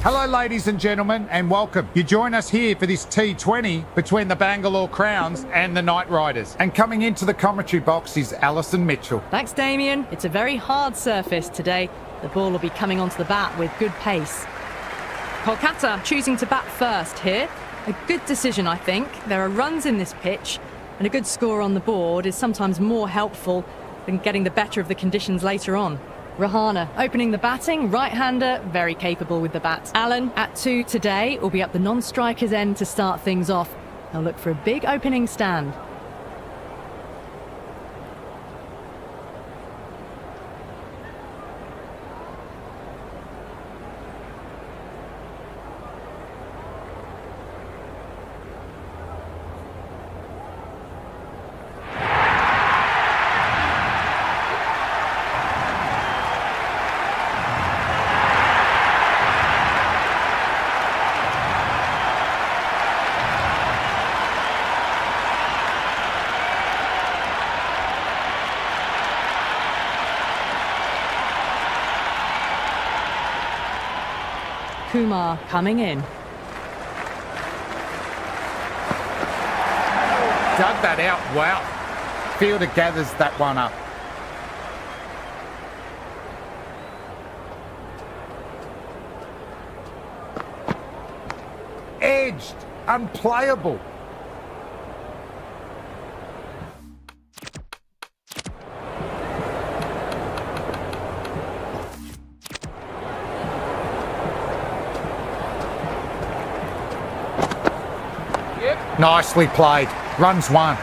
Hello ladies and gentlemen and welcome. You join us here for this T20 between the Bengaluru Crowns and the Knight Riders. And coming into the commentary box is Alison Mitchell. Thanks Damien. It's a very hard surface today. The ball will be coming onto the bat with good pace. Kolkata choosing to bat first here. A good decision, I think. There are runs in this pitch and a good score on the board is sometimes more helpful than getting the better of the conditions later on. Rahana opening the batting, right-hander, very capable with the bat. Allen at 2 today will be up the non-striker's end to start things off. They'll look for a big opening stand. Kumar coming in. Dug that out well. Fielder gathers that one up. Edged. Unplayable. Nicely played. Runs one.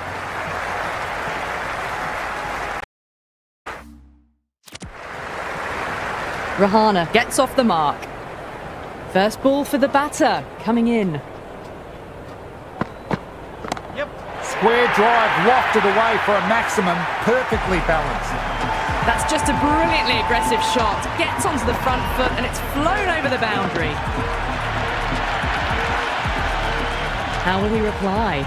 Rahana gets off the mark. First ball for the batter, coming in. Square drive, lofted away for a maximum, perfectly balanced. That's just a brilliantly aggressive shot. Gets onto the front foot and it's flown over the boundary. How will he reply?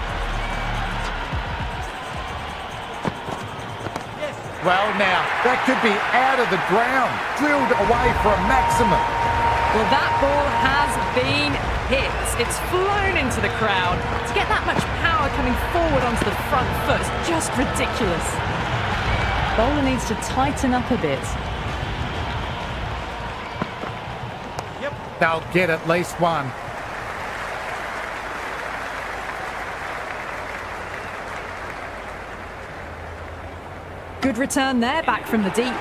Well now, that could be out of the ground, drilled away for a maximum. Well, that ball has been hit. It's flown into the crowd. To get that much power coming forward onto the front foot is just ridiculous. Bowler needs to tighten up a bit. They'll get at least one. Good return there, back from the deep.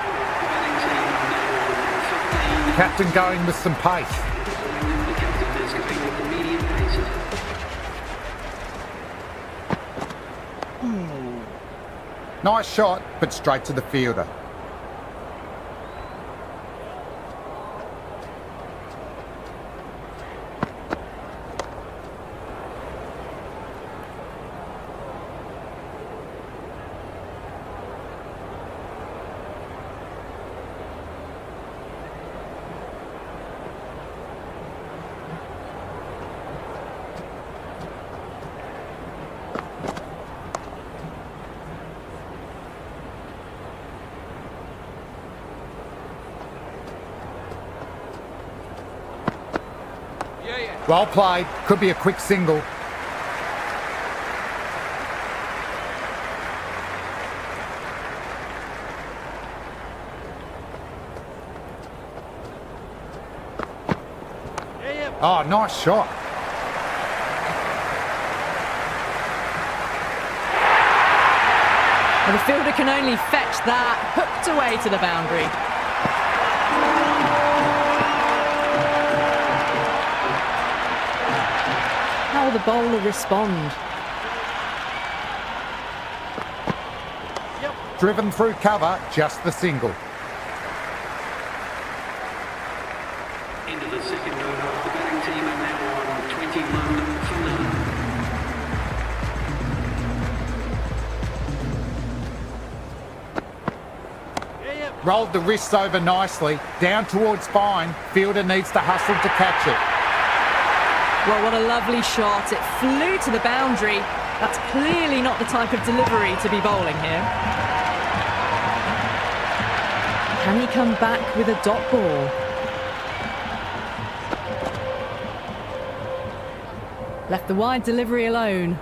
Captain going with some pace. Nice shot, but straight to the fielder. Well played. Could be a quick single. Oh, nice shot. Well, the fielder can only fetch that, hooked away to the boundary. How will the bowler respond? Driven through cover, just the single. Into the second over, the batting team are now on 21 for none. Rolled the wrists over nicely, down towards fine. Fielder needs to hustle to catch it. Well, what a lovely shot. It flew to the boundary. That's clearly not the type of delivery to be bowling here. Can he come back with a dot ball? Left the wide delivery alone.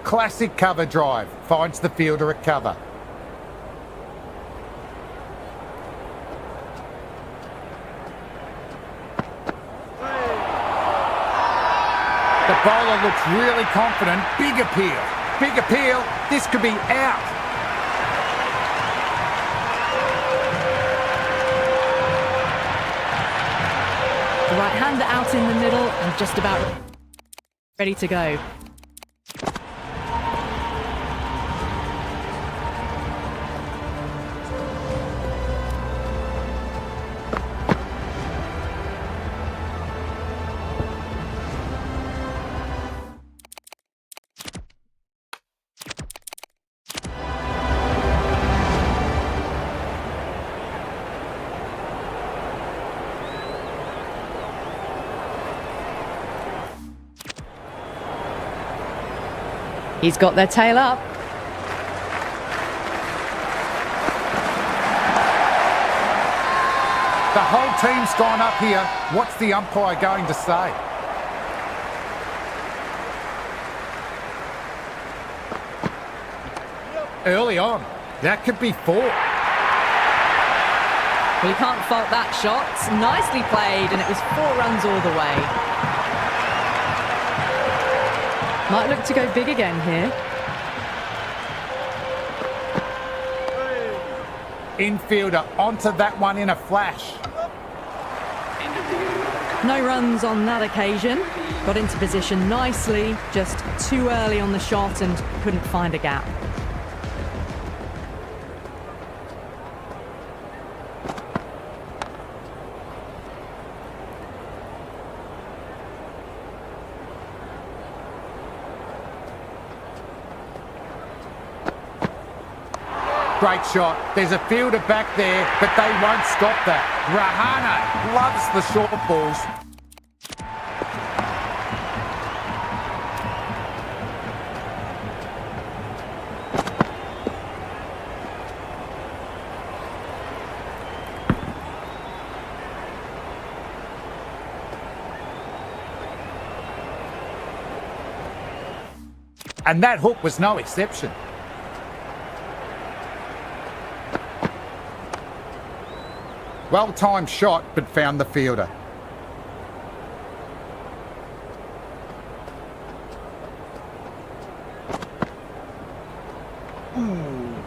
Classic cover drive. Finds the fielder at cover. The bowler looks really confident. Big appeal. Big appeal. This could be out. The right-hander out in the middle and just about ready to go. He's got their tail up. The whole team's gone up here. What's the umpire going to say? Early on. That could be 4. Well, you can't fault that shot. Nicely played, and it was 4 runs all the way. Might look to go big again here. Infielder onto that one in a flash. No runs on that occasion. Got into position nicely, just too early on the shot and couldn't find a gap. Great shot. There's a fielder back there, but they won't stop that. Rahane loves the short balls. And that hook was no exception. Well-timed shot, but found the fielder.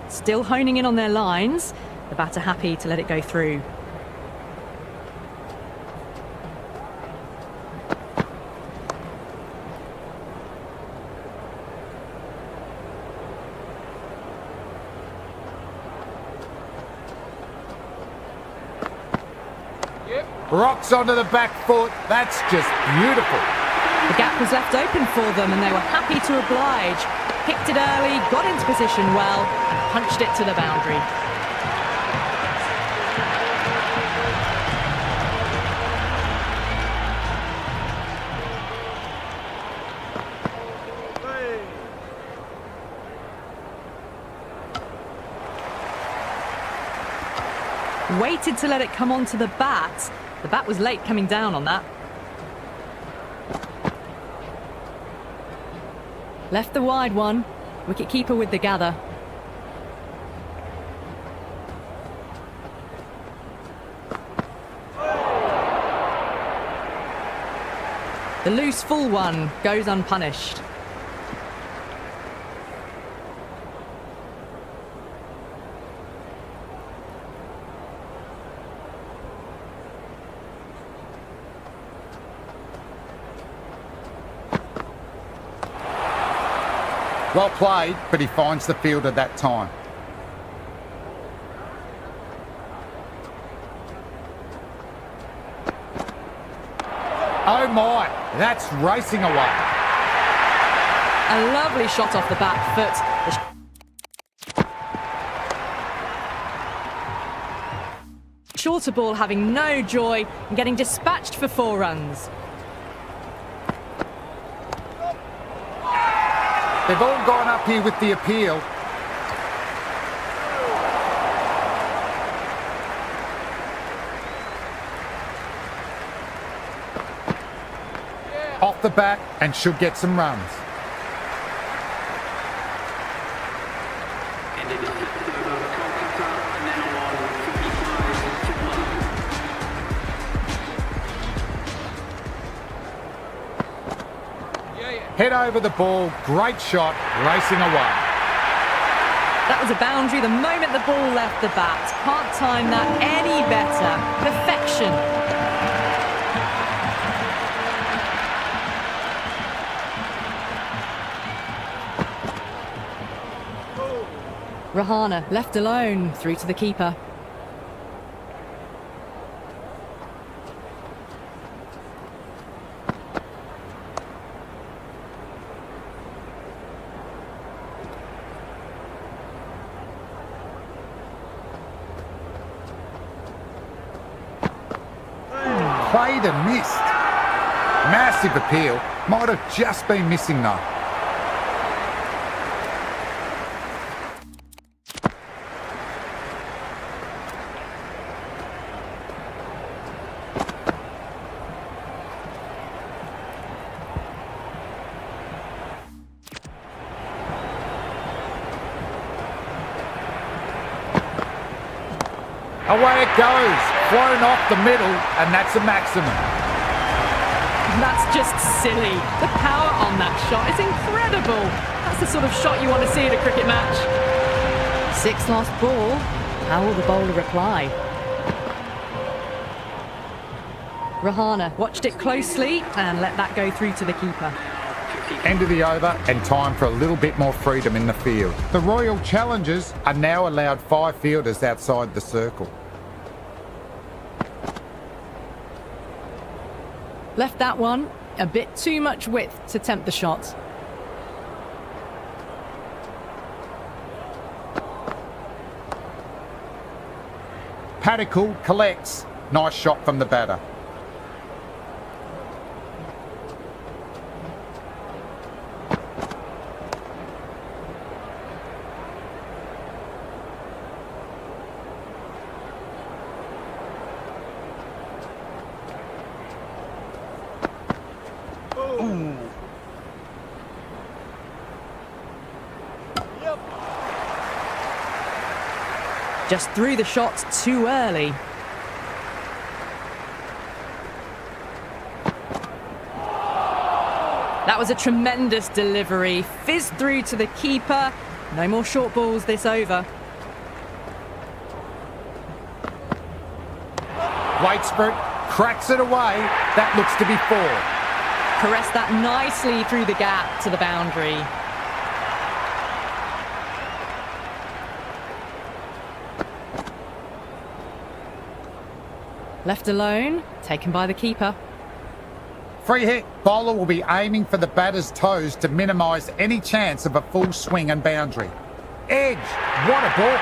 Still honing in on their lines. The batter happy to let it go through. Rocks onto the back foot. That's just beautiful. The gap was left open for them and they were happy to oblige. Picked it early, got into position well, and punched it to the boundary. Waited to let it come onto the bat. The bat was late coming down on that. Left the wide one. Wicket-keeper with the gather. The loose full one goes unpunished. Well played, but he finds the fielder that time. Oh my, that's racing away. A lovely shot off the back foot. The shorter ball having no joy and getting dispatched for 4 runs. They've all gone up here with the appeal. off the bat and should get some runs. Ended the fifth over, Kolkata now on 55 for 1. Head over the ball, great shot, racing away. That was a boundary the moment the ball left the bat. Can't time that any better. Perfection. Rahana left alone, through to the keeper. Played and missed. Massive appeal. Might have just been missing though. Away it goes, flown off the middle, and that's a maximum. That's just silly. The power on that shot is incredible. That's the sort of shot you want to see in a cricket match. Sixth lost ball. How will the bowler reply? Rahana watched it closely and let that go through to the keeper. End of the over and time for a little bit more freedom in the field. The Royal Challengers are now allowed 5 fielders outside the circle. Left that one a bit too much width to tempt the shot. Padickle collects. Nice shot from the batter. Just threw the shot too early. That was a tremendous delivery. Fizzed through to the keeper. No more short balls this over. Waits for it, cracks it away. That looks to be 4. Caressed that nicely through the gap to the boundary. Left alone, taken by the keeper. Free hit. Bowler will be aiming for the batter's toes to minimise any chance of a full swing and boundary. Edge. What a ball.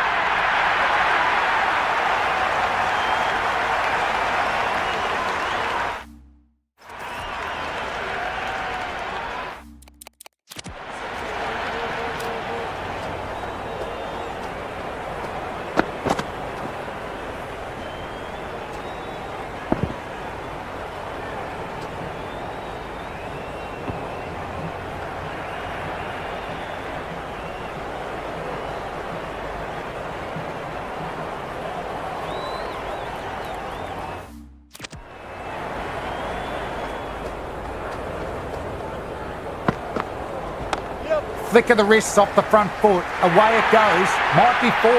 Flick of the wrists off the front foot. Away it goes. Might be 4.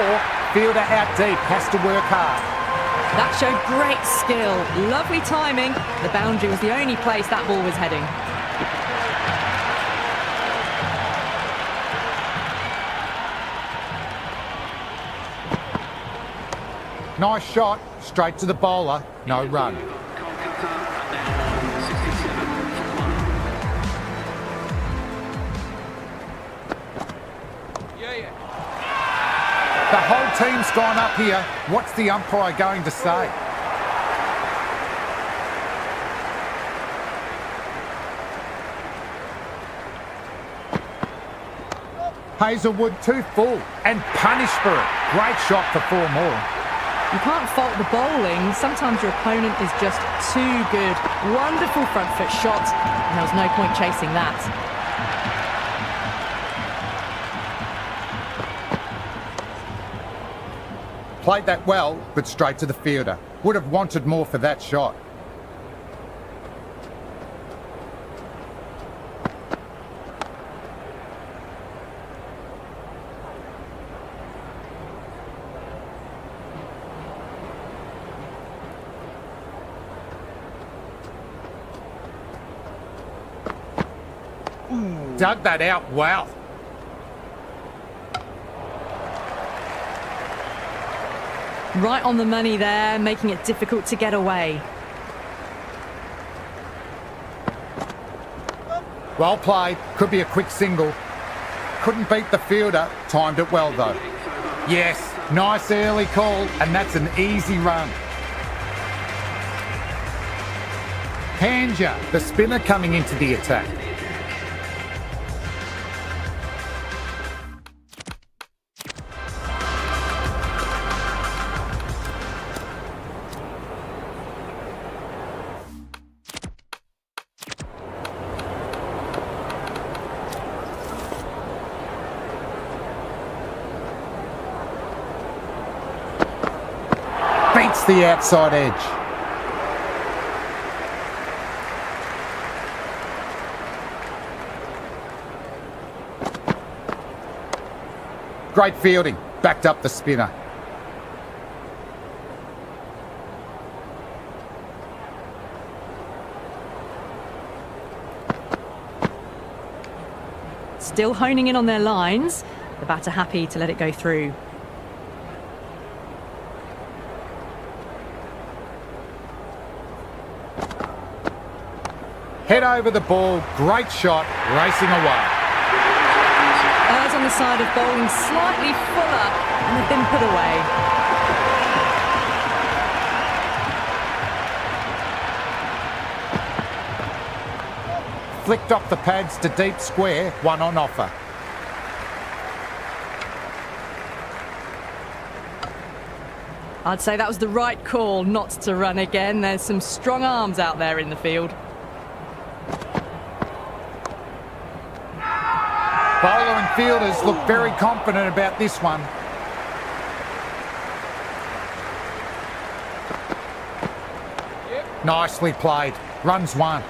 Fielder out deep. Has to work hard. That showed great skill. Lovely timing. The boundary was the only place that ball was heading. Nice shot. Straight to the bowler. No run. Kolkata now on 67 for 1. The whole team's gone up here. What's the umpire going to say? Hazelwood too full and punished for it. Great shot for 4 more. You can't fault the bowling. Sometimes your opponent is just too good. Wonderful front foot shot, and there was no point chasing that. Played that well, but straight to the fielder. Would have wanted more for that shot. Dug that out well. Right on the money there, making it difficult to get away. Well played. Could be a quick single. Couldn't beat the fielder. Timed it well though. Yes, nice early call, and that's an easy run. Panja, the spinner, coming into the attack. Beats the outside edge. Great fielding, backed up the spinner. Still honing in on their lines. The batter happy to let it go through. Head over the ball, great shot, racing away. Errs on the side of bowling slightly fuller, and they've been put away. Flicked off the pads to deep square, one on offer. I'd say that was the right call not to run again. There's some strong arms out there in the field. Bowler and fielders look very confident about this one. Nicely played. Runs one.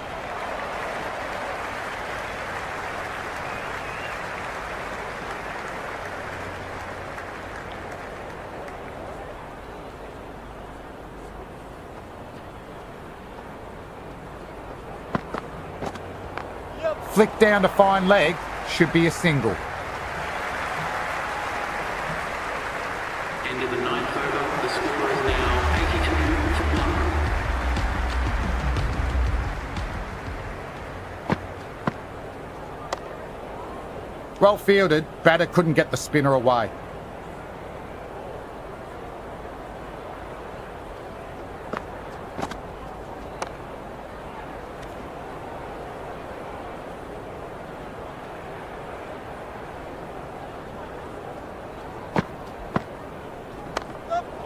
Flick down to fine leg. Should be a single. End of the ninth over. The score is now 82 for 1. Well fielded, batter couldn't get the spinner away.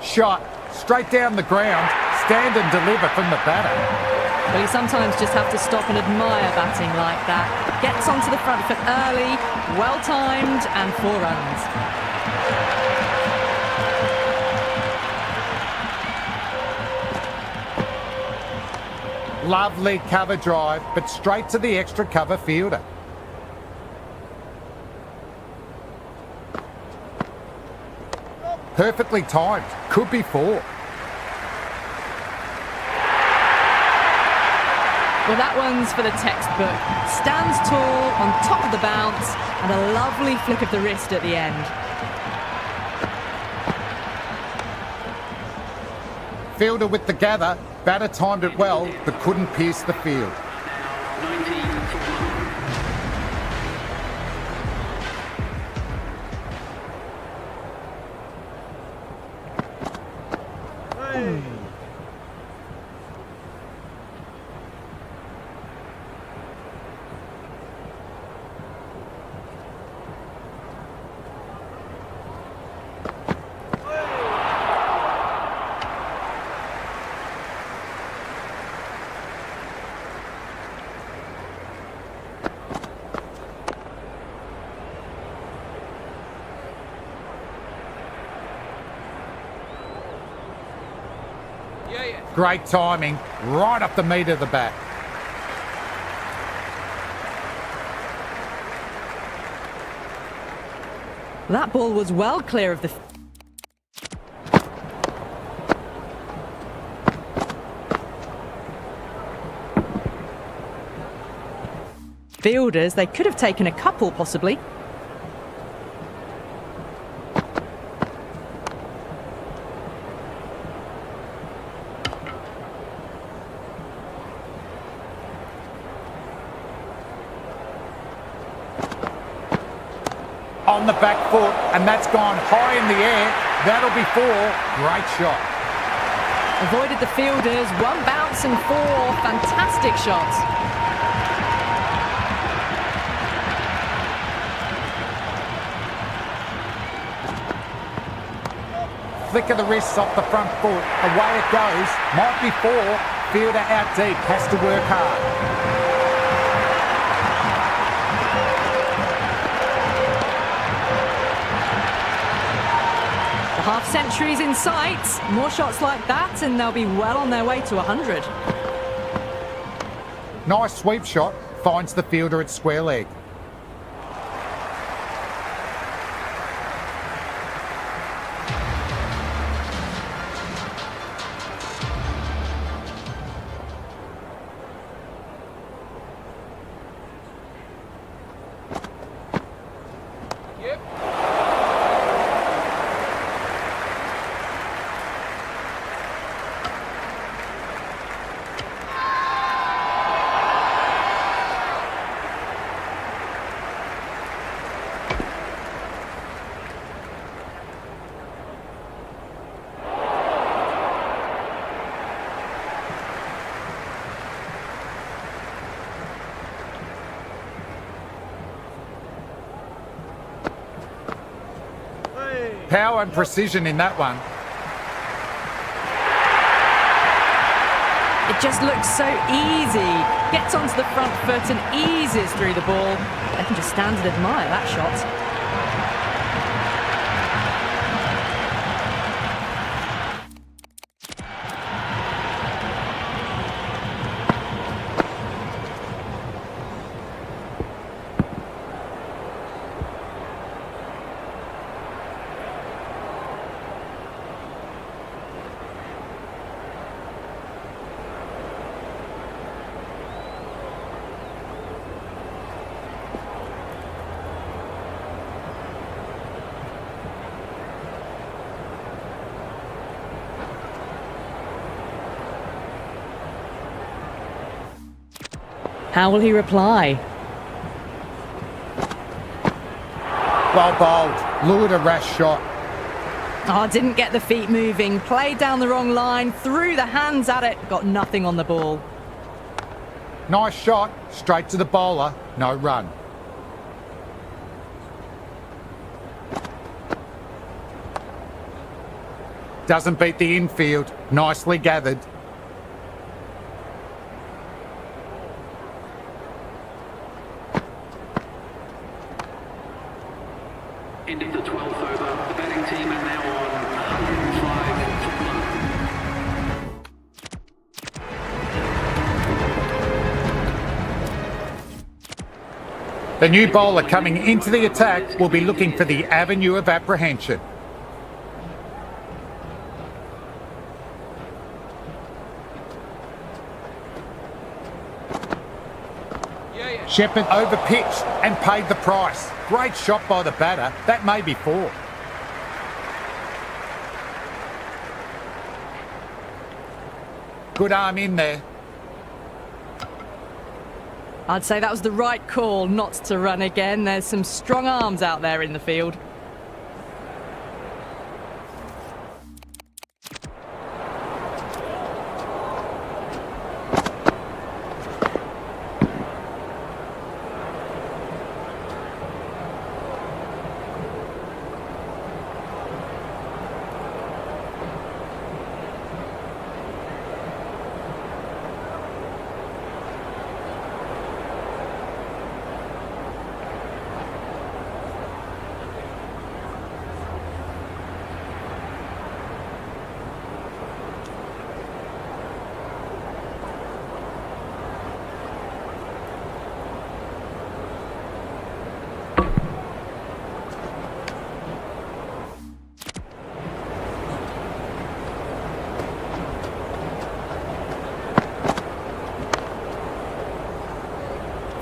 Shot, straight down the ground, stand and deliver from the batter. Well, you sometimes just have to stop and admire batting like that. Gets onto the front foot early, well timed, and 4 runs. Lovely cover drive, but straight to the extra cover fielder. Perfectly timed, could be 4. Well, that one's for the textbook. Stands tall, on top of the bounce, and a lovely flick of the wrist at the end. Fielder with the gather, batter timed it well, but couldn't pierce the field. 90 for 1. Great timing, right up the meat of the bat. That ball was well clear of the... fielders. They could have taken a couple, possibly. On the back foot, and that's gone high in the air. That'll be 4. Great shot. Avoided the fielders. 1 bounce and 4. Fantastic shots. Flick of the wrists off the front foot. Away it goes. Might be 4. Fielder out deep. Has to work hard. The half-century's in sight. More shots like that and they'll be well on their way to 100. Nice sweep shot. Finds the fielder at square leg. Power and precision in that one. It just looks so easy. Gets onto the front foot and eases through the ball. I can just stand and admire that shot. How will he reply? Well bowled. Lured a rash shot. Oh, didn't get the feet moving. Played down the wrong line. Threw the hands at it. Got nothing on the ball. Nice shot. Straight to the bowler. No run. Doesn't beat the infield. Nicely gathered. End of the 12th over. The batting team are now on 105 from low. The new bowler coming into the attack will be looking for the avenue of apprehension. Shepherd overpitched and paid the price. Great shot by the batter. That may be 4. Good arm in there. I'd say that was the right call not to run again. There's some strong arms out there in the field.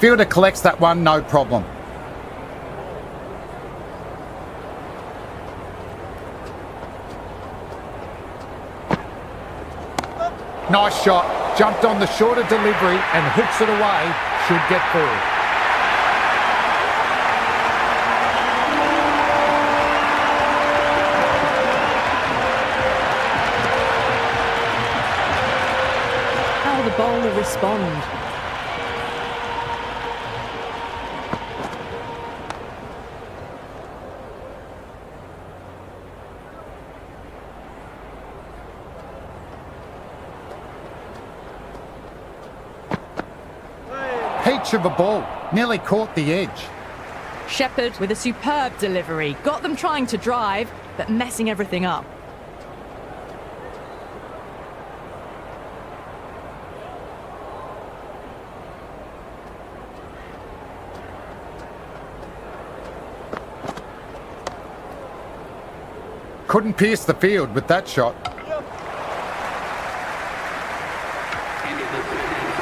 Fielder collects that one, no problem. Nice shot. Jumped on the shorter delivery and hooks it away. Should get forward. How will the bowler respond? Peach of a ball. Nearly caught the edge. Shepherd with a superb delivery. Got them trying to drive, but messing everything up. Couldn't pierce the field with that shot.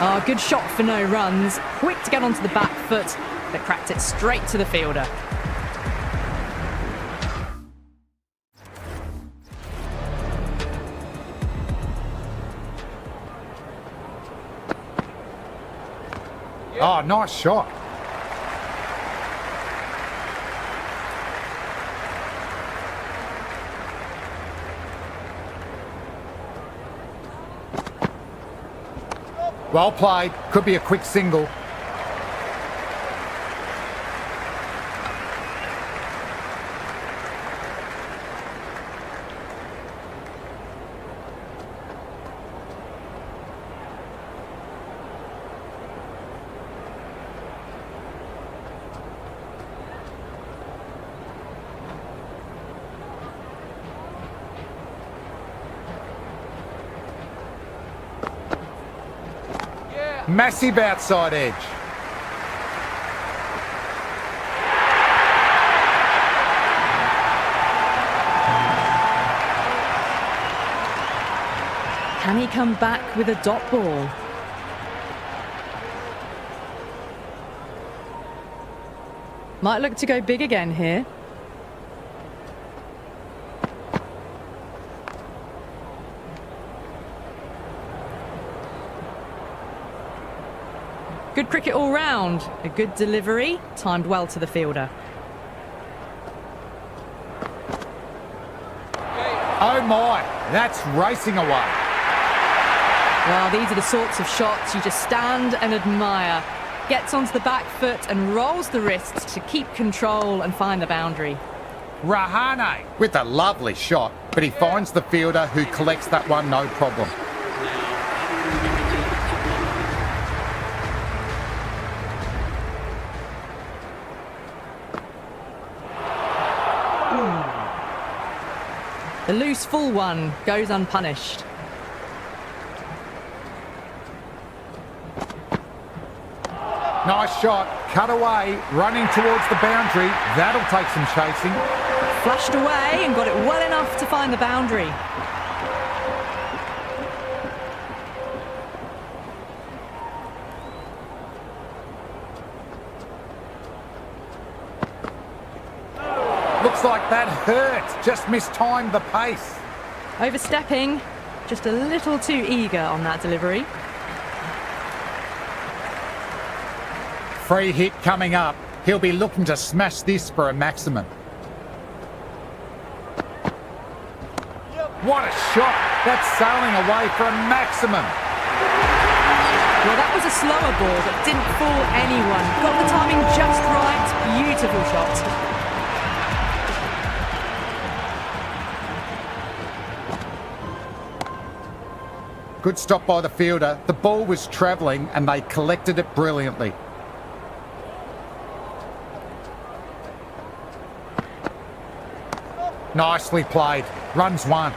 Oh, good shot for no runs. Quick to get onto the back foot, but cracked it straight to the fielder. Oh, nice shot. Well played. Could be a quick single. Massive outside edge. Can he come back with a dot ball? Might look to go big again here. Good cricket all round. A good delivery, timed well to the fielder. Oh my, that's racing away. Well, these are the sorts of shots you just stand and admire. Gets onto the back foot and rolls the wrists to keep control and find the boundary. Rahane with a lovely shot, but he finds the fielder who collects that one no problem. The loose full one goes unpunished. Nice shot, cut away, running towards the boundary. That'll take some chasing. Flushed away and got it well enough to find the boundary. Looks like that hurt. Just mistimed the pace. Overstepping, just a little too eager on that delivery. Free hit coming up. He'll be looking to smash this for a maximum. What a shot. That's sailing away for a maximum. Well, that was a slower ball that didn't fool anyone. Got the timing just right. Beautiful shot. Good stop by the fielder. The ball was travelling and they collected it brilliantly. Nicely played. Runs one.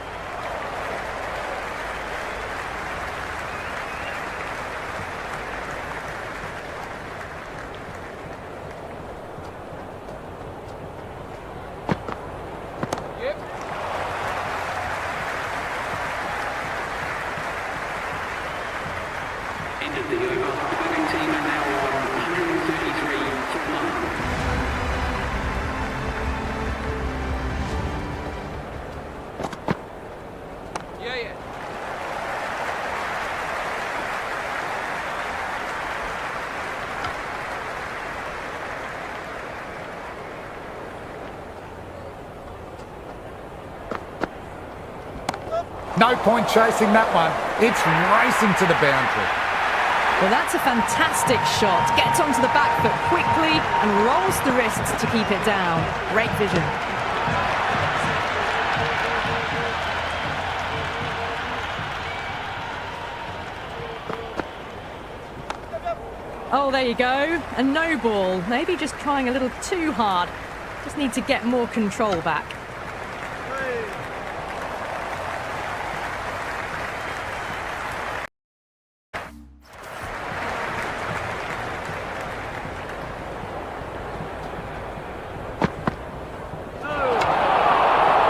End of the over. The batting team are now on No point chasing that one. It's racing to the boundary. Well, that's a fantastic shot. Gets onto the back foot quickly and rolls the wrists to keep it down. Great vision. Oh, there you go. A no ball. Maybe just trying a little too hard. Just need to get more control back.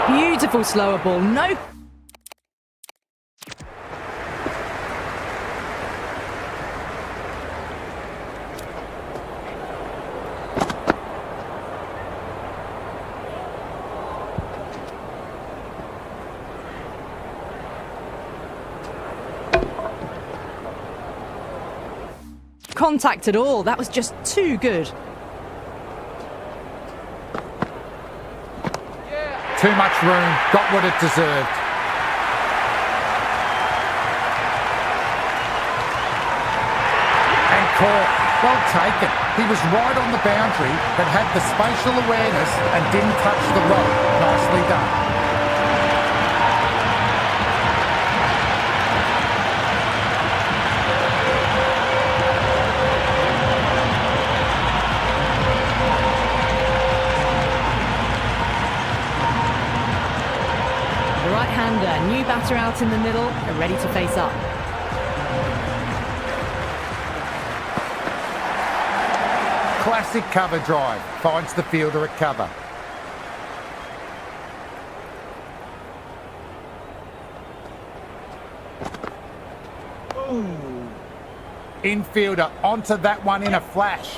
Beautiful slower ball. No. Contact at all. That was just too good. Too much room. Got what it deserved. And caught. Well taken. He was right on the boundary, but had the spatial awareness and didn't touch the rock. Nicely done. Right-hander, new batter out in the middle, are ready to face up. Classic cover drive. Finds the fielder at cover. Infielder onto that one in a flash.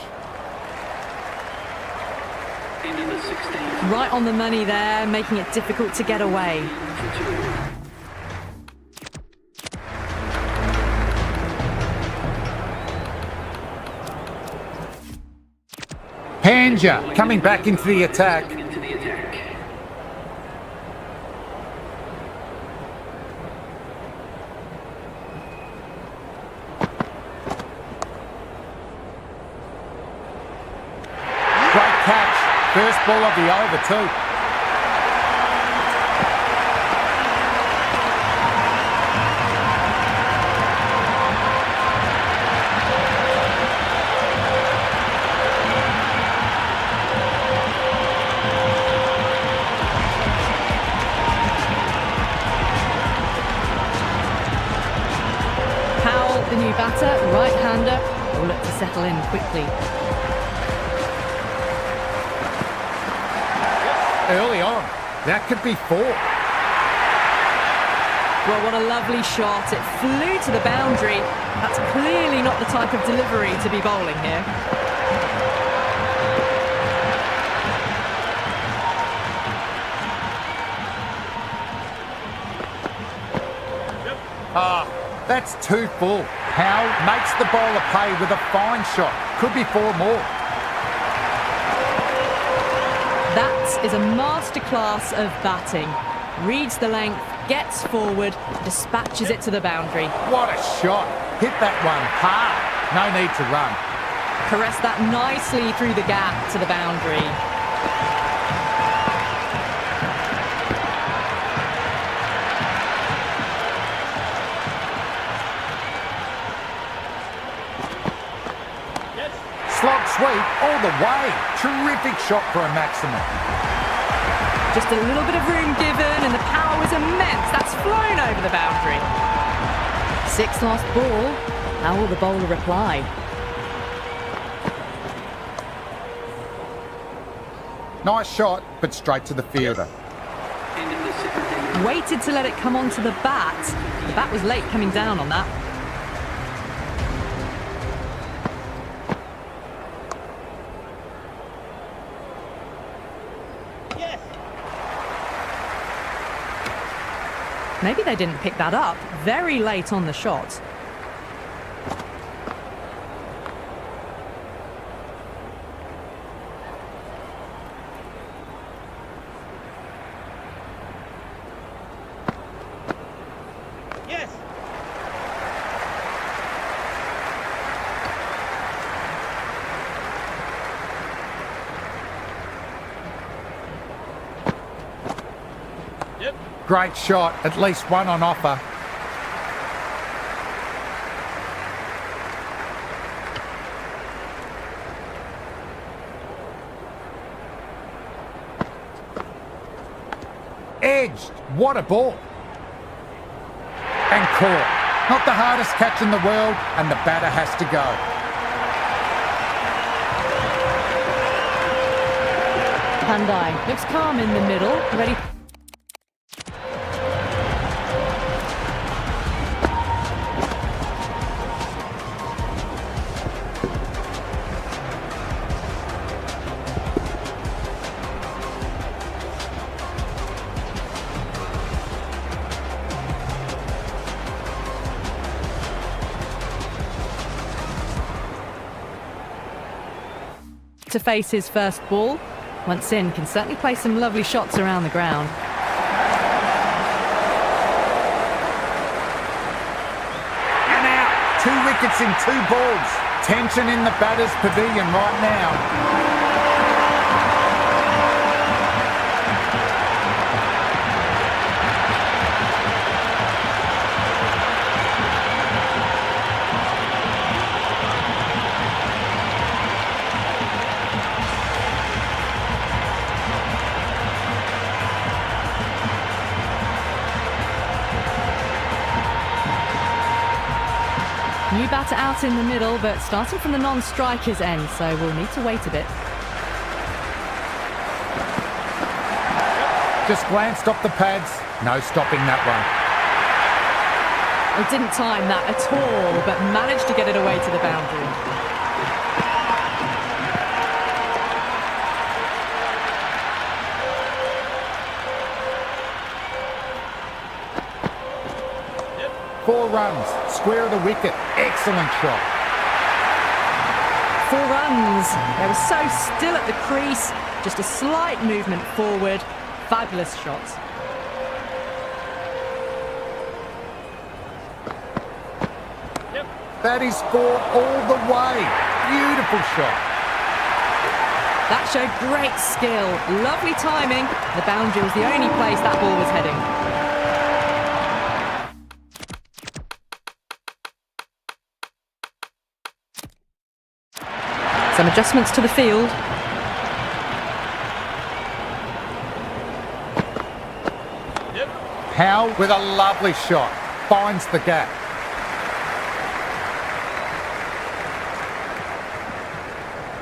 Into the 16th. Right on the money there, making it difficult to get away. Panja coming back into the attack. Into the attack. Great catch. First ball of the over too. The new batter, right-hander, will look to settle in quickly. Early on. That could be 4. Well, what a lovely shot. It flew to the boundary. That's clearly not the type of delivery to be bowling here. That's too full. Howe makes the bowler pay with a fine shot. Could be 4 more. That is a masterclass of batting. Reads the length, gets forward, dispatches it to the boundary. What a shot. Hit that one hard. No need to run. Caressed that nicely through the gap to the boundary. Slog sweep all the way. Terrific shot for a maximum. Just a little bit of room given and the power was immense. That's flown over the boundary. 6th last ball. How will the bowler reply? Nice shot, but straight to the fielder. Into the 17th. Waited to let it come onto the bat. The bat was late coming down on that. Maybe they didn't pick that up. Very late on the shot. Great shot, at least one on offer. Edged. What a ball. And caught. Not the hardest catch in the world, and the batter has to go. Pandai looks calm in the middle, ready. To face his first ball. Once in, can certainly play some lovely shots around the ground. And out! 2 wickets in 2 balls. Tension in the batter's pavilion right now. New batter out in the middle, but starting from the non-striker's end, so we'll need to wait a bit. Just glanced off the pads. No stopping that one. He didn't time that at all, but managed to get it away to the boundary. Four runs, square of the wicket. Excellent shot. 4 runs. They were so still at the crease. Just a slight movement forward. Fabulous shots. That is 4 all the way. Beautiful shot. That showed great skill. Lovely timing. The boundary was the only place that ball was heading. Some adjustments to the field. Howe with a lovely shot. Finds the gap.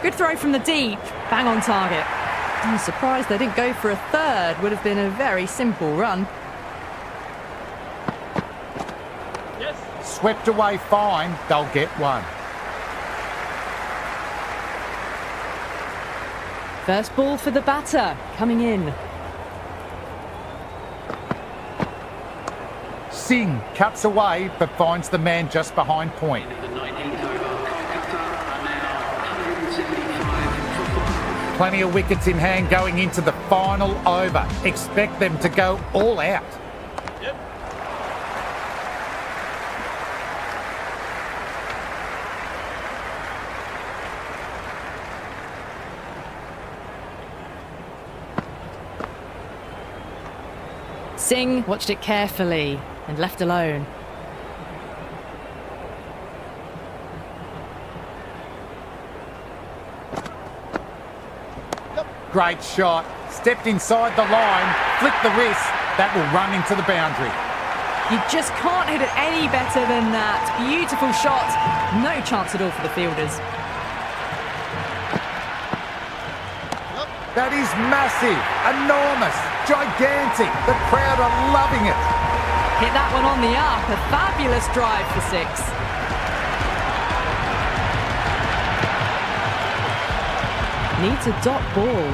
Good throw from the deep. Bang on target. I'm surprised they didn't go for a third. Would have been a very simple run. Swept away fine. They'll get one. First ball for the batter, coming in. Singh cuts away but finds the man just behind point. The 19th over, Kolkata are now 175 for 5. Plenty of wickets in hand going into the final over. Expect them to go all out. Singh watched it carefully and left alone. Great shot. Stepped inside the line, flicked the wrist. That will run into the boundary. You just can't hit it any better than that. Beautiful shot. No chance at all for the fielders. That is massive, enormous, gigantic. The crowd are loving it. Hit that one on the up. A fabulous drive for 6. Needs a dot ball.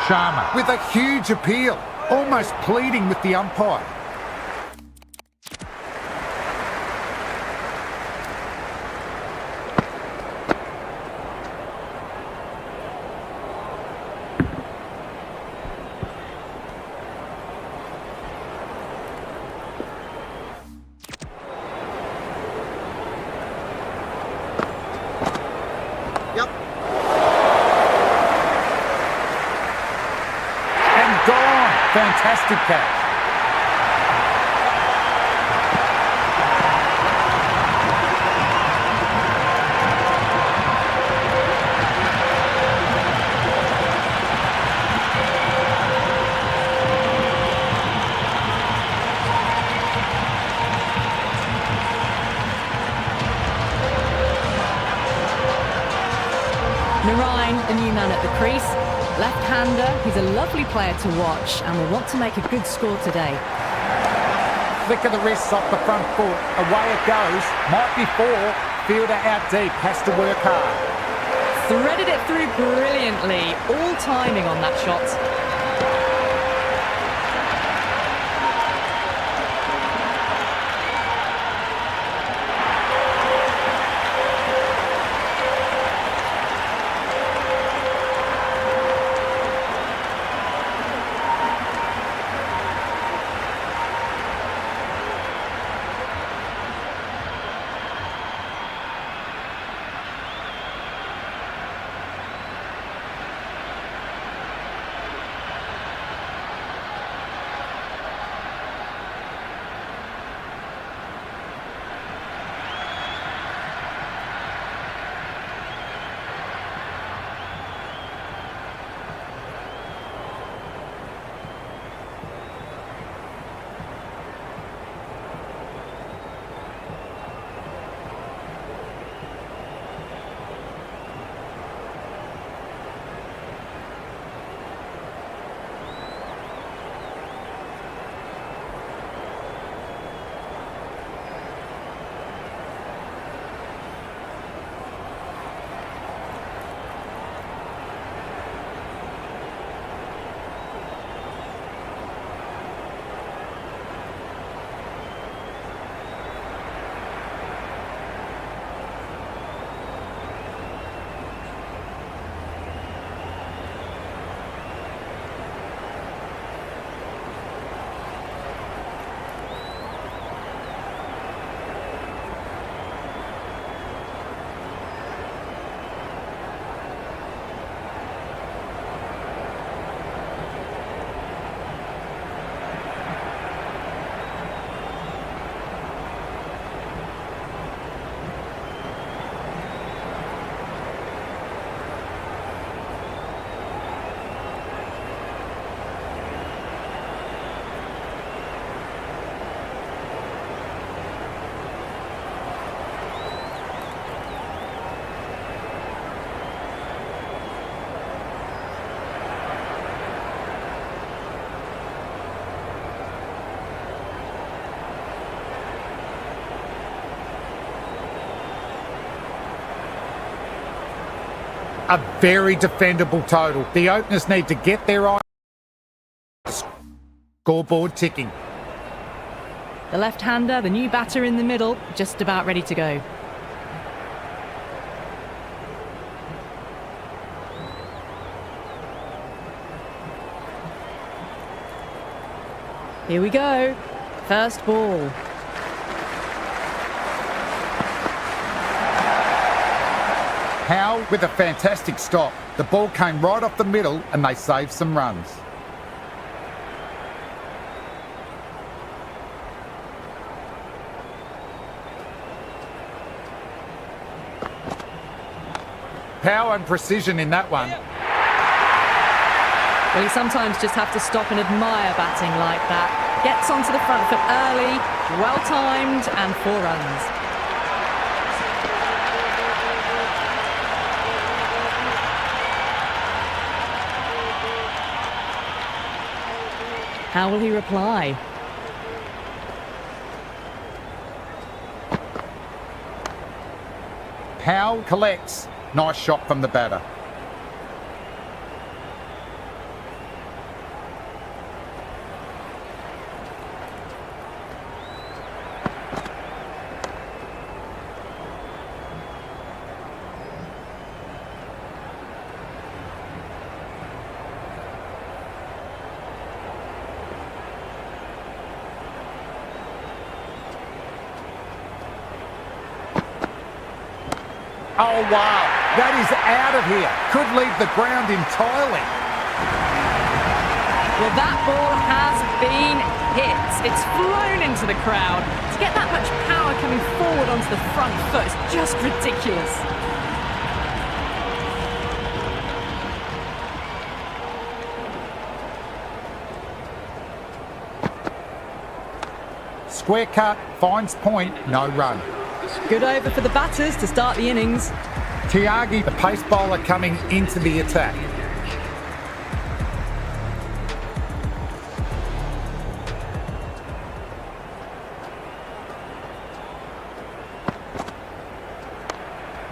Sharma with a huge appeal, almost pleading with the umpire. Fantastic catch. Narayan, the new man at the crease. Left-hander, he's a lovely player to watch and will want to make a good score today. Flick of the wrists off the front foot. Away it goes. Might be 4. Fielder out deep. Has to work hard. Threaded it through brilliantly. All timing on that shot. A very defendable total. The openers need to get their eye. Scoreboard ticking. The left-hander, the new batter in the middle, just about ready to go. Here we go. First ball. Howe with a fantastic stop. The ball came right off the middle and they saved some runs. Power and precision in that one. Well, you sometimes just have to stop and admire batting like that. Gets onto the front foot early, well-timed, and 4 runs. How will he reply? Powell collects. Nice shot from the batter. Oh, wow. That is out of here. Could leave the ground entirely. Well, that ball has been hit. It's flown into the crowd. To get that much power coming forward onto the front foot is just ridiculous. Square cut, finds point, no run. Good over for the batters to start the innings. Tiagi, the pace bowler, coming into the attack.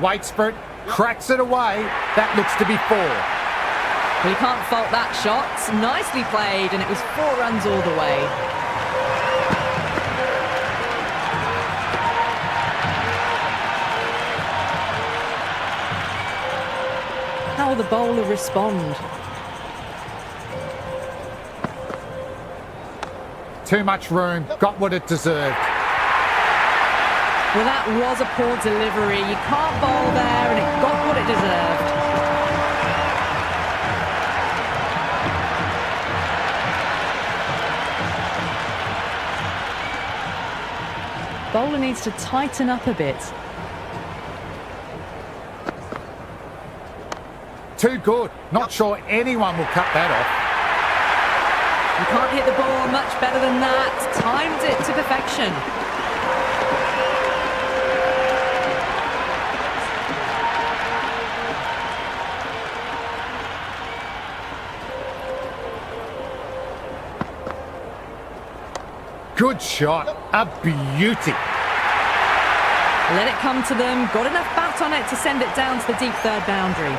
Waits for it, cracks it away. That looks to be 4. Well, you can't fault that shot. Nicely played, and it was 4 runs all the way. How will the bowler respond? Too much room, got what it deserved. Well, that was a poor delivery. You can't bowl there, and it got what it deserved. Bowler needs to tighten up a bit. Too good. Not sure anyone will cut that off. You can't hit the ball much better than that. Timed it to perfection. Good shot. A beauty. Let it come to them. Got enough bat on it to send it down to the deep third boundary.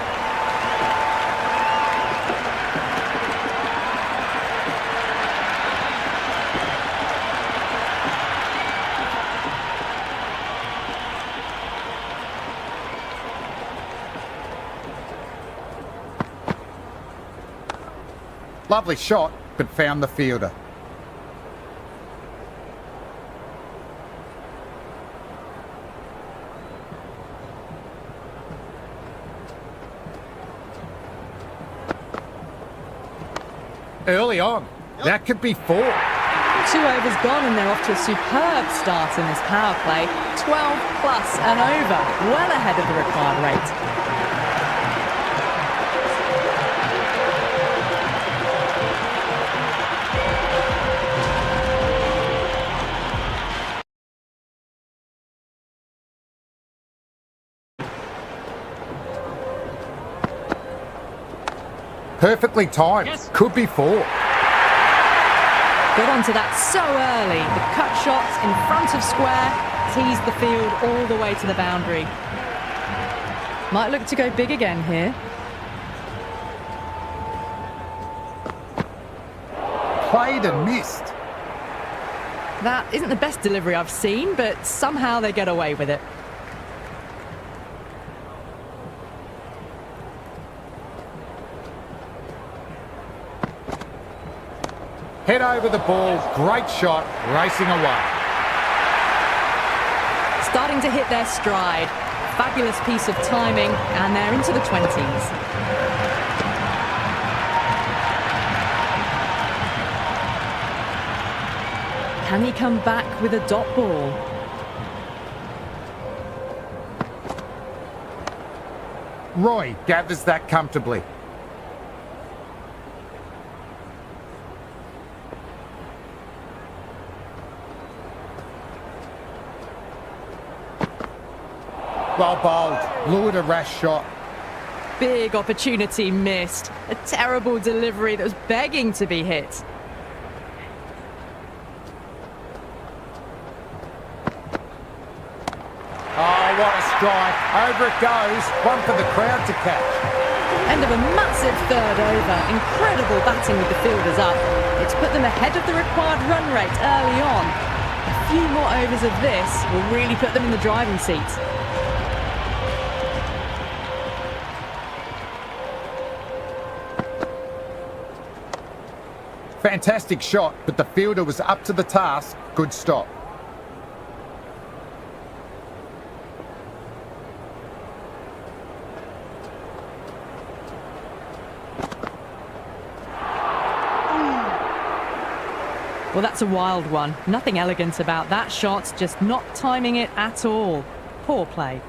Lovely shot, but found the fielder. Early on, that could be 4. 2 overs gone and they're off to a superb start in this power play. 12 plus and over, well ahead of the required rate. Perfectly timed. Yes. Could be 4. Got onto that so early. The cut shot in front of square teased the field all the way to the boundary. Might look to go big again here. Played and missed. That isn't the best delivery I've seen, but somehow they get away with it. Head over the ball, great shot, racing away. Starting to hit their stride. Fabulous piece of timing, and they're into the 20s. Can he come back with a dot ball? Roy gathers that comfortably. Well bowled, lured a rash shot. Big opportunity missed. A terrible delivery that was begging to be hit. Oh, what a strike. Over it goes. One for the crowd to catch. End of a massive third over. Incredible batting with the fielders up. It's put them ahead of the required run rate early on. A few more overs of this will really put them in the driving seat. Fantastic shot, but the fielder was up to the task. Good stop. Well, that's a wild one. Nothing elegant about that shot, just not timing it at all. Poor play.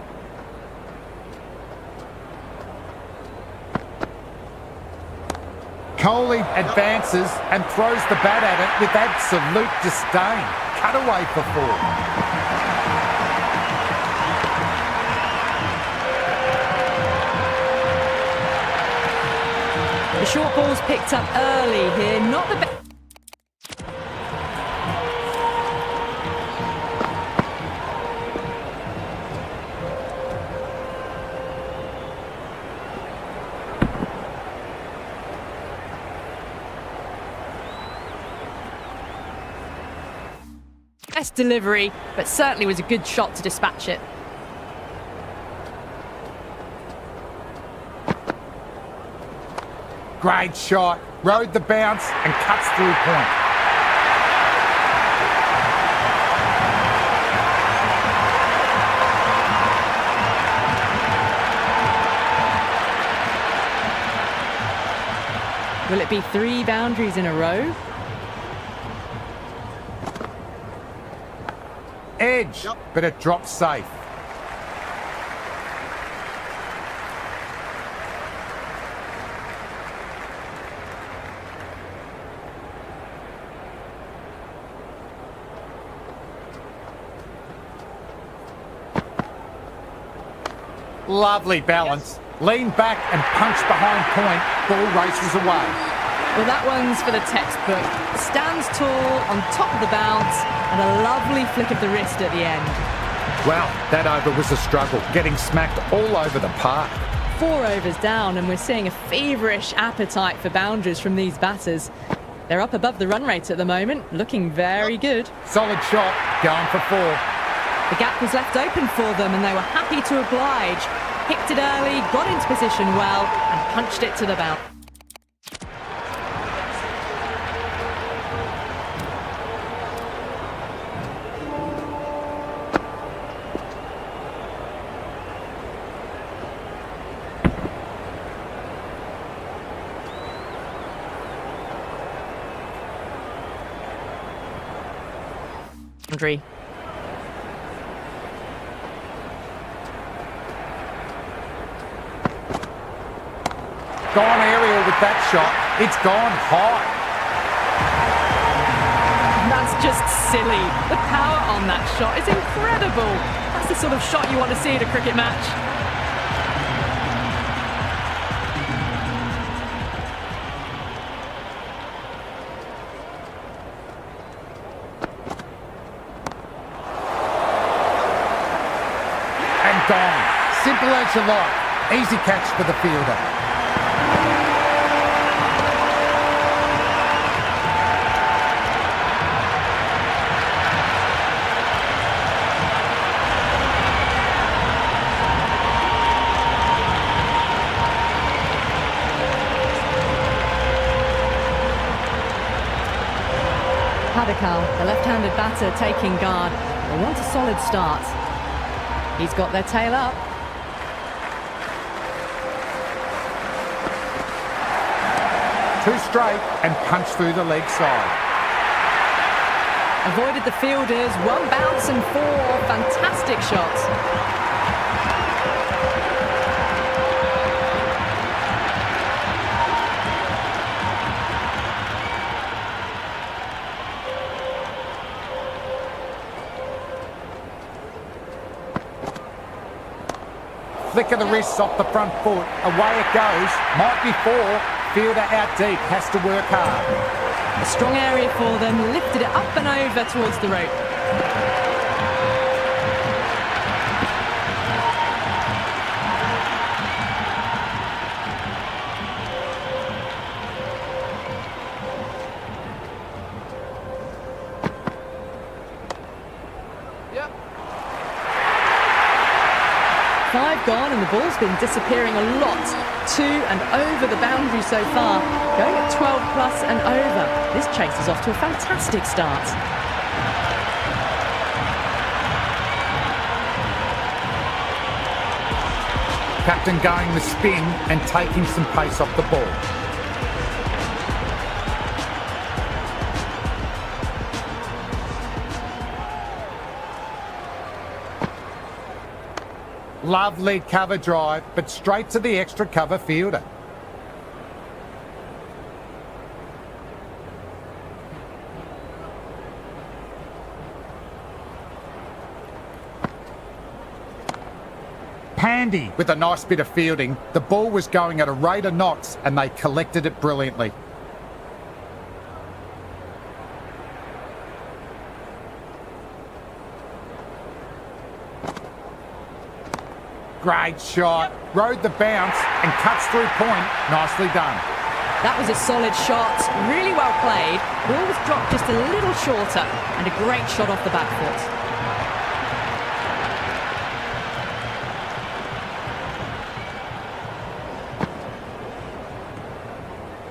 Kohli advances and throws the bat at it with absolute disdain. Cut away for 4. The short ball's picked up early here, not the best. Best delivery, but certainly was a good shot to dispatch it. Great shot. Rode the bounce and cuts through point. Will it be 3 boundaries in a row? Edge, but it drops safe. Lovely balance. Lean back and punch behind point. Ball races away. Well, that one's for the textbook. Stands tall on top of the bounce and a lovely flick of the wrist at the end. Well, that over was a struggle, getting smacked all over the park. 4 overs down and we're seeing a feverish appetite for boundaries from these batters. They're up above the run rate at the moment, looking very good. Solid shot, going for 4. The gap was left open for them and they were happy to oblige. Picked it early, got into position well and punched it to the bounce. Boundary. Gone aerial with that shot. It's gone high. That's just silly. The power on that shot is incredible. That's the sort of shot you want to see at a cricket match. And gone. Simple as you like. Easy catch for the fielder. The left-handed batter taking guard. They want a solid start. He's got their tail up. Two straight and punch through the leg side. Avoided the fielders, 1 bounce and 4. Fantastic shots. Flick of the wrists off the front foot. Away it goes. Might be 4. Fielder out deep. Has to work hard. A strong area for them. Lifted it up and over towards the rope. Gone and the ball's been disappearing a lot to and over the boundary so far, going at 12 plus and over. This chase is off to a fantastic start. Captain going the spin and taking some pace off the ball. Lovely cover drive, but straight to the extra cover fielder. Pandy with a nice bit of fielding. The ball was going at a rate of knots and they collected it brilliantly. Great shot. Rode the bounce and cuts through point. Nicely done. That was a solid shot, really well played. Ball was dropped just a little shorter and a great shot off the back foot.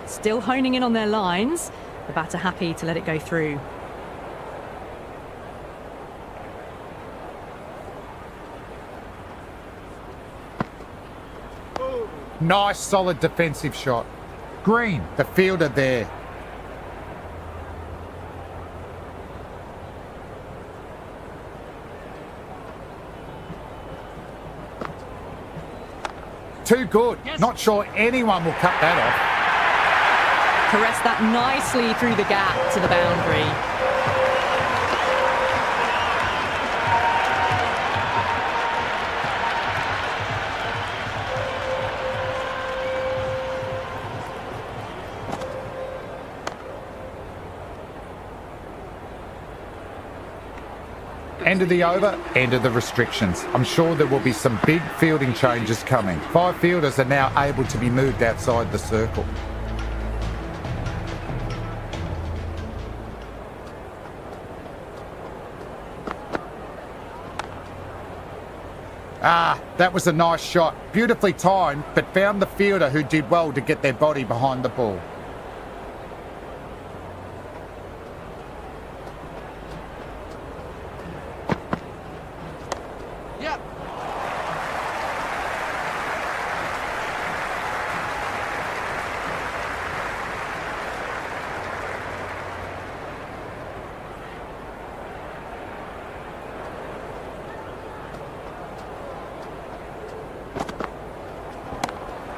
Still honing in on their lines. The batter happy to let it go through. Nice solid defensive shot. Green, the fielder there. Too good. Not sure anyone will cut that off. Caressed that nicely through the gap to the boundary. End of the over, end of the restrictions. I'm sure there will be some big fielding changes coming. 5 fielders are now able to be moved outside the circle. That was a nice shot. Beautifully timed, but found the fielder who did well to get their body behind the ball.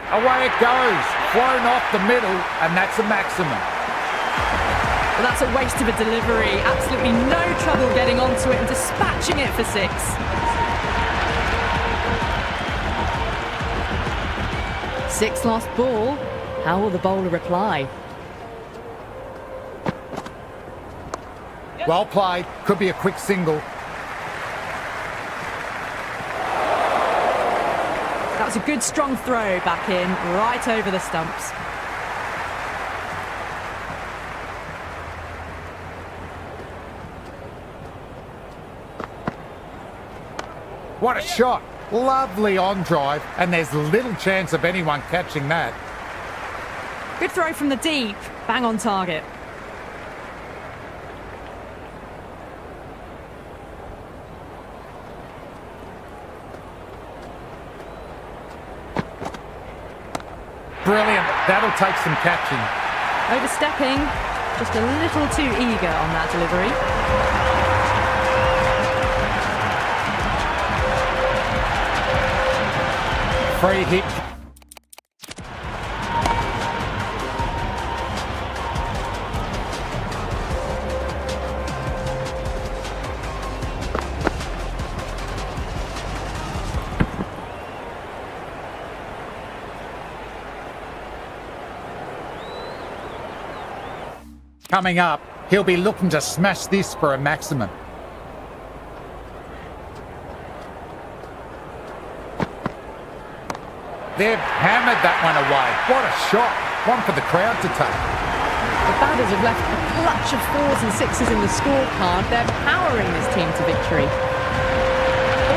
Away it goes, flown off the middle, and that's a maximum. Well, that's a waste of a delivery. Absolutely no trouble getting onto it and dispatching it for 6. Six lost ball. How will the bowler reply? Well played, could be a quick single. That was a good strong throw back in, right over the stumps. What a shot. Lovely on drive, and there's little chance of anyone catching that. Good throw from the deep, bang on target. Brilliant. That'll take some catching. Overstepping, just a little too eager on that delivery. Free hit. Coming up, he'll be looking to smash this for a maximum. They've hammered that one away. What a shot. One for the crowd to take. The batters have left a clutch of 4s and 6s in the scorecard. They're powering this team to victory.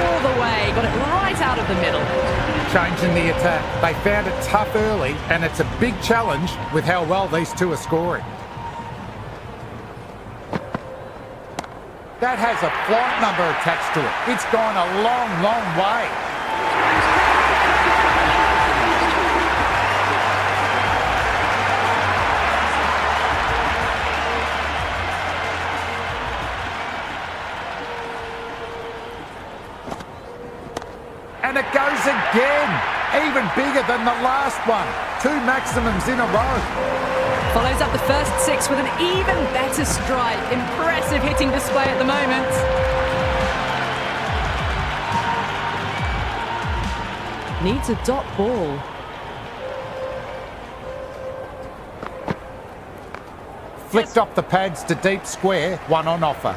All the way, got it right out of the middle. Changing the attack. They found it tough early, and it's a big challenge with how well these two are scoring. That has a flight number attached to it. It's gone a long, long way. And it goes again. Even bigger than the last one. 2 maximums in a row. Follows up the first 6 with an even better strike. Impressive hitting display at the moment. Needs a dot ball. Flicked off the pads to deep square, 1 on offer.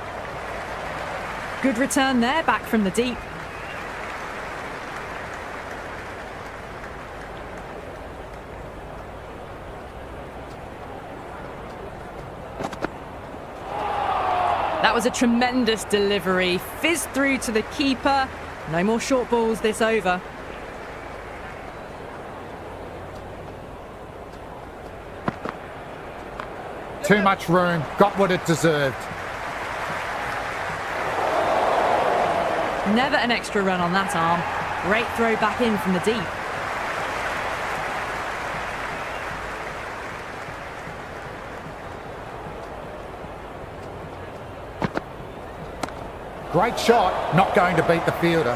Good return there, back from the deep. That was a tremendous delivery. Fizzed through to the keeper. No more short balls this over. Too much room. Got what it deserved. Never an extra run on that arm. Great throw back in from the deep. Great shot, not going to beat the fielder.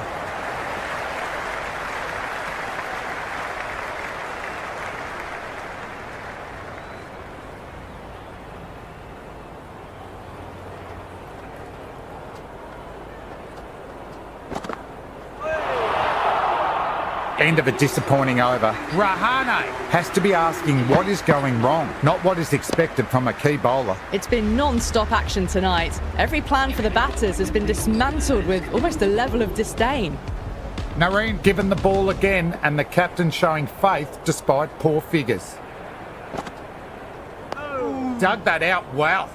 End of a disappointing over. Rahane has to be asking what is going wrong, not what is expected from a key bowler. It's been non-stop action tonight. Every plan for the batters has been dismantled with almost a level of disdain. Narayan given the ball again and the captain showing faith despite poor figures. Dug that out well.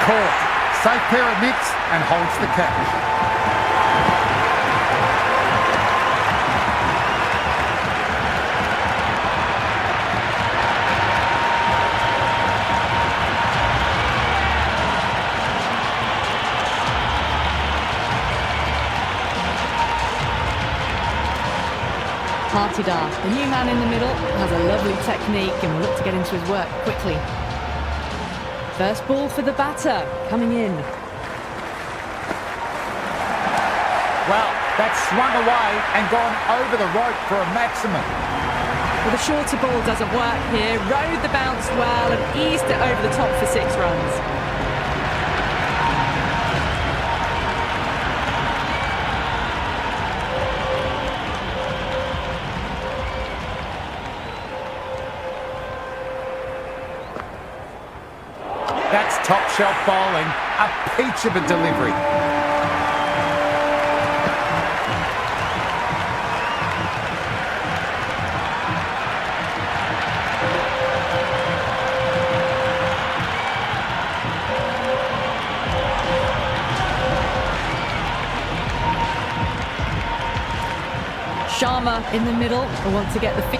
Caught. Safe pair of mitts and holds the catch. Partidar, the new man in the middle, has a lovely technique and will look to get into his work quickly. First ball for the batter, coming in. Well, that's swung away and gone over the rope for a maximum. Well, the shorter ball doesn't work here. Rode the bounce well and eased it over the top for 6 runs. That's top shelf bowling, a peach of a delivery. Sharma in the middle will want to get the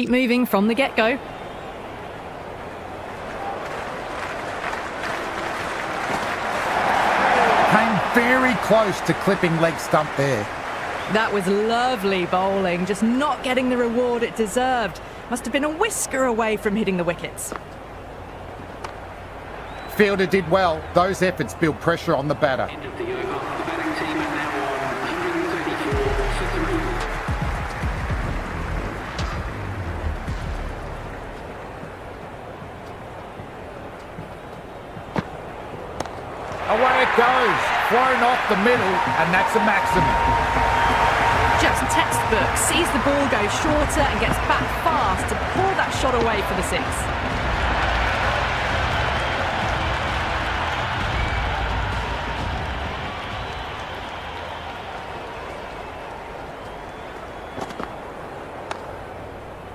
keep moving from the get-go. Came very close to clipping leg stump there. That was lovely bowling, just not getting the reward it deserved. Must have been a whisker away from hitting the wickets. Fielder did well. Those efforts build pressure on the batter. End of the over. The batting team are now on 134 for 3. Away it goes. Thrown off the middle, and that's a maximum. Just textbook, sees the ball go shorter and gets back fast to pull that shot away for the 6.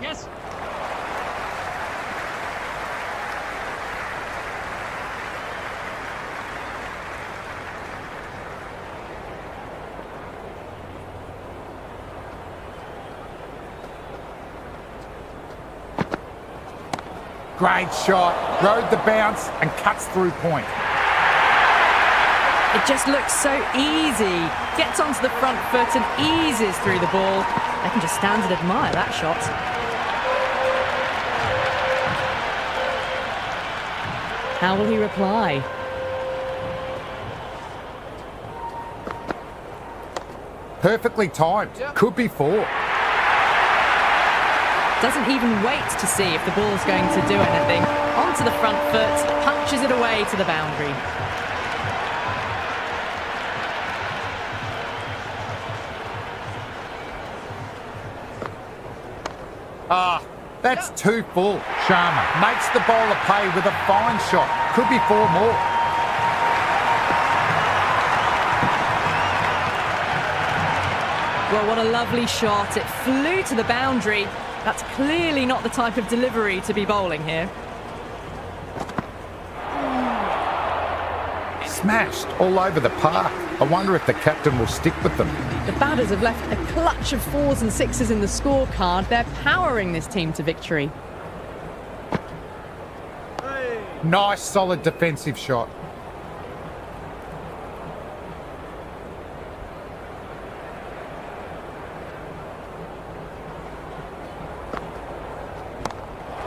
Yes. Great shot. Rode the bounce and cuts through point. It just looks so easy. Gets onto the front foot and eases through the ball. They can just stand and admire that shot. How will he reply? Perfectly timed. Could be 4. Doesn't even wait to see if the ball's going to do anything. Onto the front foot, punches it away to the boundary. That's 2 full. Sharma makes the bowler pay with a fine shot. Could be 4 more. Well, what a lovely shot. It flew to the boundary. That's clearly not the type of delivery to be bowling here. Smashed all over the park. I wonder if the captain will stick with them. The batters have left a clutch of 4s and 6s in the scorecard. They're powering this team to victory. Nice, solid defensive shot.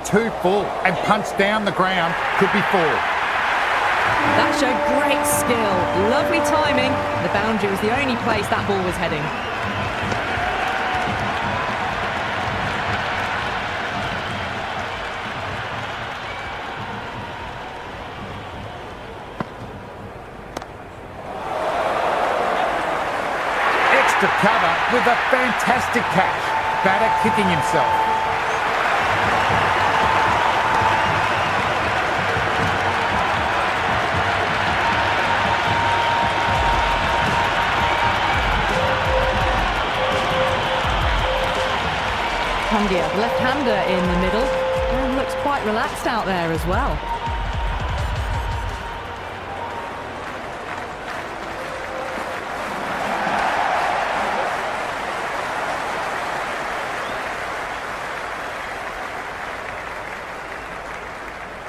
Two full and punched down the ground. Could be 4. That showed great skill. Lovely timing. The boundary was the only place that ball was heading. Extra cover with a fantastic catch. Batter kicking himself. Pandya, the left-hander in the middle, and looks quite relaxed out there as well.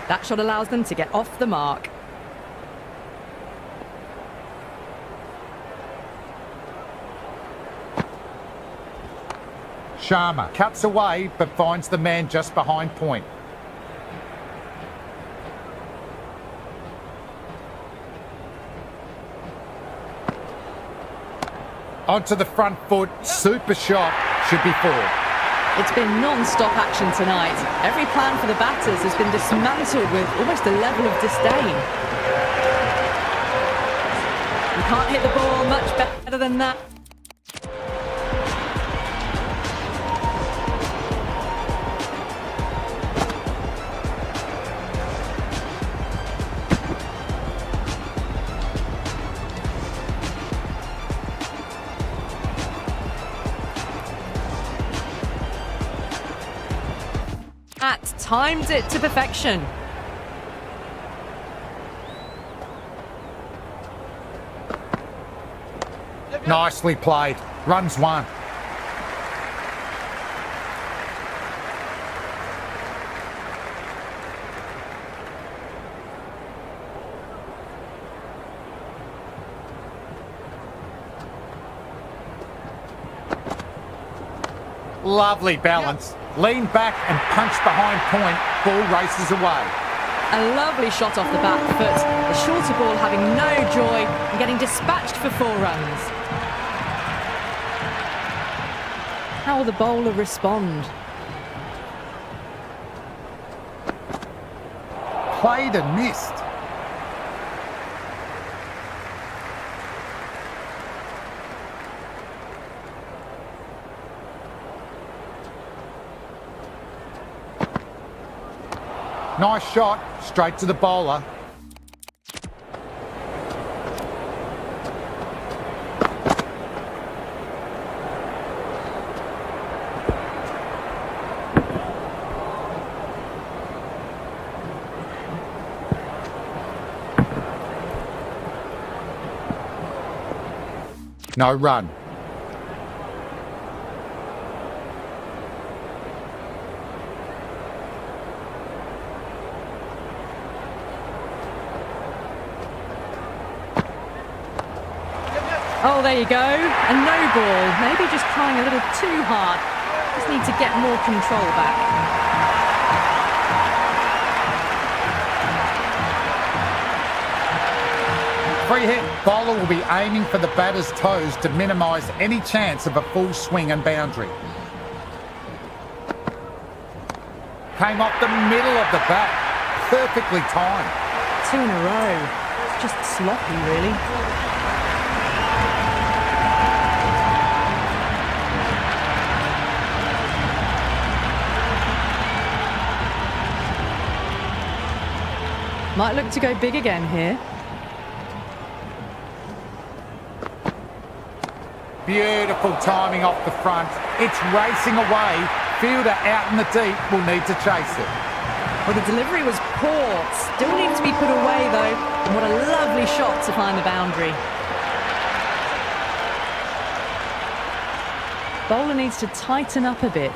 That shot allows them to get off the mark. Sharma cuts away but finds the man just behind point. Onto the front foot, super shot, should be 4. It's been non-stop action tonight. Every plan for the batters has been dismantled with almost a level of disdain. You can't hit the ball much better than that. Timed it to perfection. Nicely played. Runs 1. Lovely balance. Lean back and punch behind point. Ball races away. A lovely shot off the back foot. The shorter ball having no joy and getting dispatched for 4 runs. How will the bowler respond? Played and missed. Nice shot, straight to the bowler. No run. Oh, there you go. A no ball. Maybe just trying a little too hard. Just need to get more control back. Free hit. Bowler will be aiming for the batter's toes to minimise any chance of a full swing and boundary. Came off the middle of the bat. Perfectly timed. 2 in a row. It's just sloppy, really. Might look to go big again here. Beautiful timing off the front. It's racing away. Fielder out in the deep will need to chase it. Well, the delivery was poor. Still needs to be put away, though. And what a lovely shot to find the boundary. Bowler needs to tighten up a bit.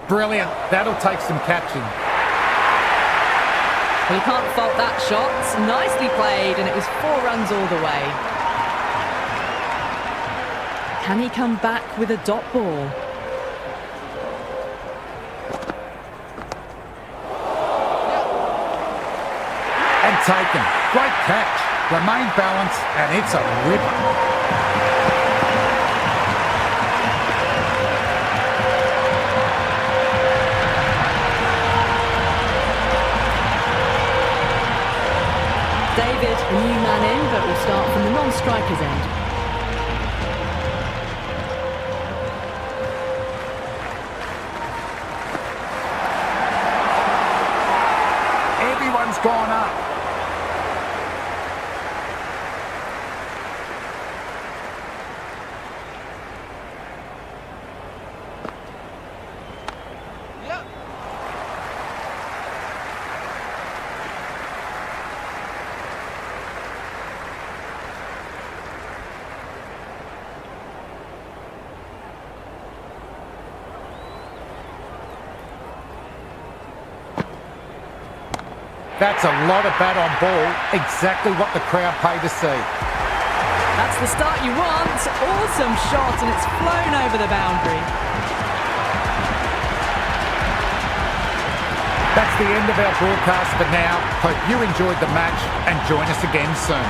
Brilliant. That'll take some catching. Well, you can't fault that shot. Nicely played, and it was 4 runs all the way. Can he come back with a dot ball? And taken. Great catch. Remain balanced, and it's a ripper. David, a new man in, but will start from the non-striker's end. Everyone's gone up. That's a lot of bat on ball. Exactly what the crowd paid to see. That's the start you want. Awesome shot, and it's flown over the boundary. That's the end of our broadcast for now. Hope you enjoyed the match and join us again soon.